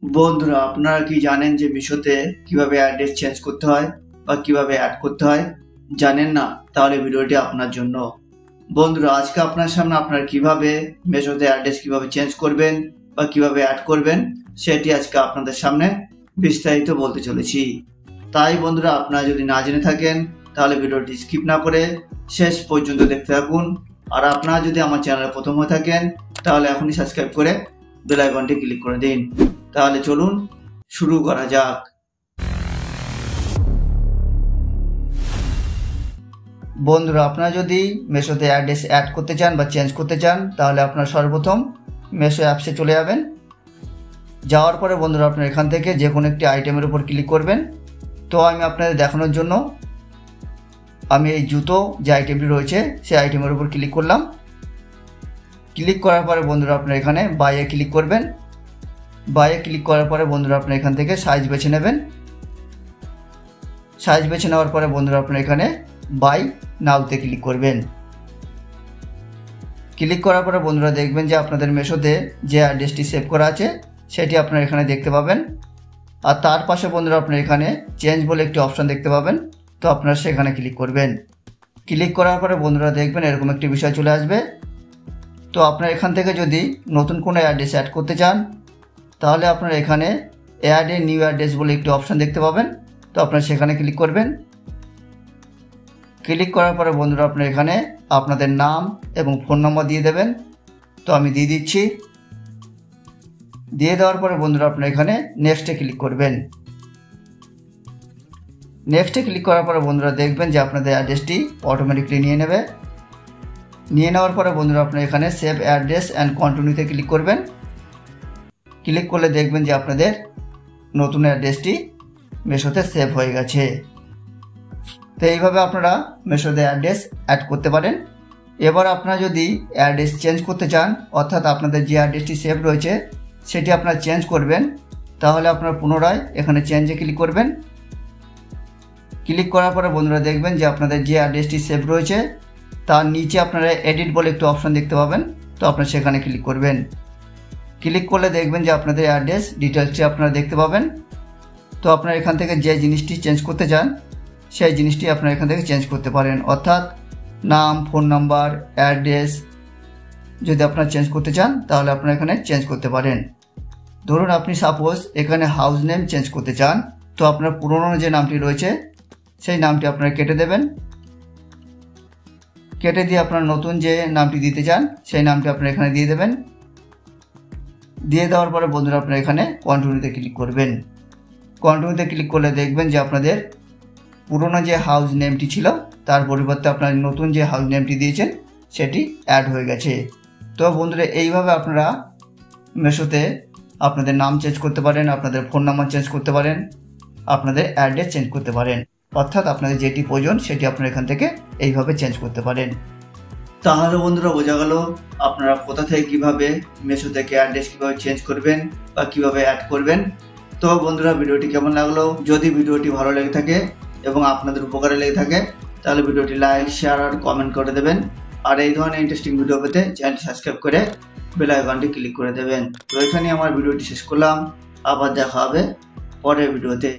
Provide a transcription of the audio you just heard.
বন্ধুরা, আপনারা কি জানেন যে মিশোতে কিভাবে অ্যাড্রেস চেঞ্জ করতে হয় বা কিভাবে অ্যাড করতে হয়? জানেন না? তাহলে ভিডিওটি আপনার জন্য। বন্ধুরা, আজকে আপনার সামনে আপনারা কিভাবে মিশোতে অ্যাড্রেস কিভাবে চেঞ্জ করবেন বা কিভাবে অ্যাড করবেন সেটি আজকে আপনাদের সামনে বিস্তারিত বলতে চলেছি। তাই বন্ধুরা, আপনারা যদি না জেনে থাকেন তাহলে ভিডিওটি স্কিপ না করে শেষ পর্যন্ত দেখতে থাকুন। আর আপনারা যদি আমার চ্যানেলে প্রথম হয়ে থাকেন তাহলে এখনই সাবস্ক্রাইব করে বেল আইকনটি ক্লিক করে দিন। তাহলে চলুন শুরু করা যাক। বন্ধুরা, আপনারা যদি মিশোতে অ্যাড্রেস অ্যাড করতে চান বা চেঞ্জ করতে চান তাহলে আপনারা সর্বপ্রথম মিশো অ্যাপসে চলে যাবেন। যাওয়ার পরে বন্ধুরা আপনারা এখান থেকে যে কোনো একটি আইটেমের উপর ক্লিক করবেন। তো আমি আপনাদের দেখানোর জন্য আমি এই জুতো যে আইটেমটি রয়েছে সেই আইটেমের উপর ক্লিক করলাম। ক্লিক করার পরে বন্ধুরা আপনারা এখানে বাইয়ে ক্লিক করবেন। বাইয়ে ক্লিক করার পরে বন্ধুরা আপনারা এখান থেকে সাইজ বেছে নেবেন। সাইজ বেছে নেওয়ার পরে বন্ধুরা আপনারা এখানে বাই নাওতে ক্লিক করবেন। ক্লিক করার পরে বন্ধুরা দেখবেন যে আপনাদের মিশোতে যে অ্যাড্রেসটি সেভ করা আছে সেটি আপনারা এখানে দেখতে পাবেন। আর তার পাশে বন্ধুরা আপনারা এখানে চেঞ্জ বলে একটি অপশান দেখতে পাবেন। তো আপনারা সেখানে ক্লিক করবেন। ক্লিক করার পরে বন্ধুরা দেখবেন এরকম একটি বিষয় চলে আসবে। তো আপনারা এখান থেকে যদি নতুন কোনো অ্যাড্রেস অ্যাড করতে চান তাহলে আপনারা এখানে অ্যাড এ নিউ অ্যাড্রেস বলে একটি অপশান দেখতে পাবেন। তো আপনারা সেখানে ক্লিক করবেন। ক্লিক করার পরে বন্ধুরা আপনারা এখানে আপনাদের নাম এবং ফোন নম্বর দিয়ে দেবেন। তো আমি দিয়ে দিচ্ছি। দিয়ে দেওয়ার পরে বন্ধুরা আপনারা এখানে নেক্সটে ক্লিক করবেন। নেক্সটে ক্লিক করার পরে বন্ধুরা দেখবেন যে আপনাদের অ্যাড্রেসটি অটোমেটিকলি নিয়ে নেবে। নিয়ে নেওয়ার পরে বন্ধুরা আপনারা এখানে সেভ অ্যাড্রেস অ্যান্ড কন্টিনিউতে ক্লিক করবেন। ক্লিক করলে দেখবেন যে আপনাদের নতুন অ্যাড্রেসটি মিশোতে সেভ হয়ে গেছে। তো এইভাবে আপনারা মিশোতে অ্যাড্রেস অ্যাড করতে পারেন। এবার আপনারা যদি অ্যাড্রেস চেঞ্জ করতে চান, অর্থাৎ আপনাদের যে অ্যাড্রেসটি সেভ রয়েছে সেটি আপনারা চেঞ্জ করবেন, তাহলে আপনারা পুনরায় এখানে চেঞ্জে ক্লিক করবেন। ক্লিক করার পরে বন্ধুরা দেখবেন যে আপনাদের যে অ্যাড্রেসটি সেভ রয়েছে তার নিচে আপনারা এডিট বলে একটি অপশান দেখতে পাবেন। তো আপনারা সেখানে ক্লিক করবেন। ক্লিক করলে দেখবেন যে আপনাদের অ্যাড্রেস ডিটেলসটি আপনারা দেখতে পাবেন। তো আপনারা এখান থেকে যে জিনিসটি চেঞ্জ করতে চান সেই জিনিসটি আপনারা এখান থেকে চেঞ্জ করতে পারেন, অর্থাৎ নাম, ফোন নাম্বার, অ্যাড্রেস যদি আপনারা চেঞ্জ করতে চান তাহলে আপনারা এখানে চেঞ্জ করতে পারেন। ধরুন আপনি সাপোজ এখানে হাউস নেম চেঞ্জ করতে চান, তো আপনার পুরনো যে নামটি রয়েছে সেই নামটি আপনারা কেটে দেবেন। কেটে দিয়ে আপনার নতুন যে নামটি দিতে চান সেই নামটি আপনারা এখানে দিয়ে দেবেন। দিয়ে দেওয়ার পরে বন্ধুরা আপনারা এখানে কন্টিনিউতে ক্লিক করবেন। কন্টিনিউতে ক্লিক করলে দেখবেন যে আপনাদের পুরনো যে হাউস নেমটি ছিল তার পরিবর্তে আপনার নতুন যে হাউস নেমটি দিয়েছেন সেটি অ্যাড হয়ে গেছে। তো বন্ধুরা এইভাবে আপনারা মিশোতে আপনাদের নাম চেঞ্জ করতে পারেন, আপনাদের ফোন নাম্বার চেঞ্জ করতে পারেন, আপনাদের অ্যাড্রেস চেঞ্জ করতে পারেন, অর্থাৎ আপনাদের যেটি প্রয়োজন সেটি আপনারা এখান থেকে এইভাবে চেঞ্জ করতে পারেন। তাহলে বন্ধুরা বোঝা গেল আপনারা কোথা থেকে কীভাবে মিশো থেকে অ্যাড্রেস কীভাবে চেঞ্জ করবেন বা কীভাবে অ্যাড করবেন। তো বন্ধুরা, ভিডিওটি কেমন লাগলো? যদি ভিডিওটি ভালো লেগে থাকে এবং আপনাদের উপকারে লেগে থাকে তাহলে ভিডিওটি লাইক, শেয়ার আর কমেন্ট করে দেবেন। আর এই ধরনের ইন্টারেস্টিং ভিডিও পেতে চ্যানেলটি সাবস্ক্রাইব করে বেল আইকনটি ক্লিক করে দেবেন। তো এখানে আমার ভিডিওটি শেষ করলাম। আবার দেখা হবে পরের ভিডিওতে।